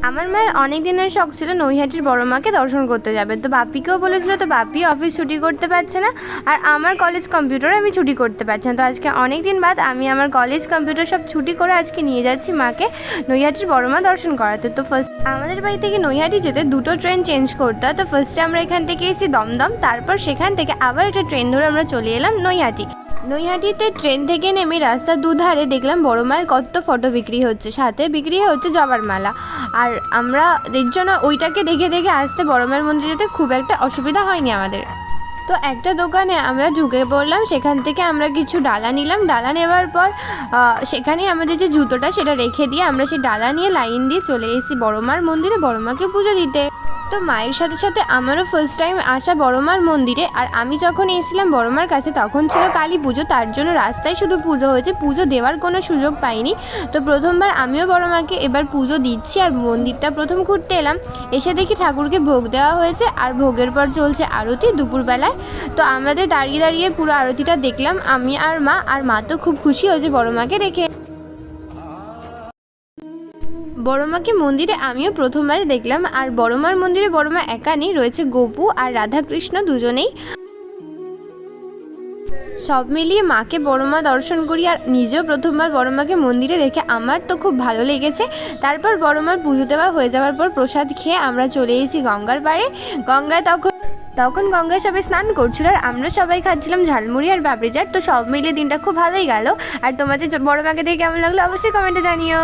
আমার মায়ের অনেক দিনের শখ ছিল নৈহাটির বড় মাকে দর্শন করতে যাবে, তো বাপিকেও বলেছিল, তো বাপি অফিস ছুটি করতে পারছে না আর আমার কলেজ কম্পিউটার আমি ছুটি করতে পারছি না। তো আজকে অনেক দিন বাদ আমি আমার কলেজ কম্পিউটার সব ছুটি করে আজকে নিয়ে যাচ্ছি মাকে নৈহাটির বড় মা দর্শন করাতে। তো ফার্স্ট আমাদের বাড়ি থেকে নৈহাটি যেতে দুটো ট্রেন চেঞ্জ করতে হয়। তো ফার্স্টে আমরা এখান থেকে এসেছি দমদম, তারপর সেখান থেকে আবার একটা ট্রেন ধরে আমরা চলে এলাম নৈহাটিতে ট্রেন থেকে নেমে রাস্তার দুধারে দেখলাম বড় মায়ের কত ফটো বিক্রি হচ্ছে, সাথে বিক্রি হচ্ছে জবার মালা। আর আমরা এর জন্য ওইটাকে দেখে দেখে আসতে বড় মায়ের মন্দিরে যেতে খুব একটা অসুবিধা হয়নি আমাদের। তো একটা দোকানে আমরা ঢুকে পড়লাম, সেখান থেকে আমরা কিছু ডালা নিলাম। ডালা নেওয়ার পর সেখানে আমাদের যে জুতোটা সেটা রেখে দিয়ে আমরা সেই ডালা নিয়ে লাইন দিয়ে চলে এসেছি বড় মার মন্দিরে বড় মাকে পুজো দিতে। তো মায়ের সাথে সাথে আমারও ফার্স্ট টাইম আসা বড় মার মন্দিরে। আর আমি যখন এসেছিলাম বড় মার কাছে তখন ছিল কালী পুজো, তার জন্য রাস্তায় শুধু পুজো হয়েছে, পুজো দেওয়ার কোনো সুযোগ পাইনি। তো প্রথমবার আমিও বড় মাকে এবার পুজো দিচ্ছি আর মন্দিরটা প্রথম ঘুরতে এলাম। এসে দেখি ঠাকুরকে ভোগ দেওয়া হয়েছে আর ভোগের পর চলছে আরতি দুপুরবেলায়। তো আমাদের দাঁড়িয়ে দাঁড়িয়ে পুরো আরতিটা দেখলাম আমি আর মা তো খুব খুশি হয়েছে বড় মাকে দেখে। বড় মাকে মন্দিরে আমিও প্রথমবার দেখলাম। আর বড় মার মন্দিরে বড় মা একা নেই, রয়েছে গোপু আর রাধাকৃষ্ণ দুজনেই। সব মিলিয়ে মাকে বড় মা দর্শন করি আর নিজেও প্রথমবার বড় মাকে মন্দিরে দেখে আমার তো খুব ভালো লেগেছে। তারপর বড় মার পুজো দেওয়া হয়ে যাওয়ার পর প্রসাদ খেয়ে আমরা চলে এসেছি গঙ্গার পাড়ে। তখন গঙ্গায় সবাই স্নান করছিল আর আমরা সবাই খাচ্ছিলাম ঝালমুড়ি আর বাবরি চাট। তো সব মিলিয়ে দিনটা খুব ভালোই গেল। আর তোমাদের বড় মাকে দেখে কেমন লাগলো অবশ্যই কমেন্টে জানিও।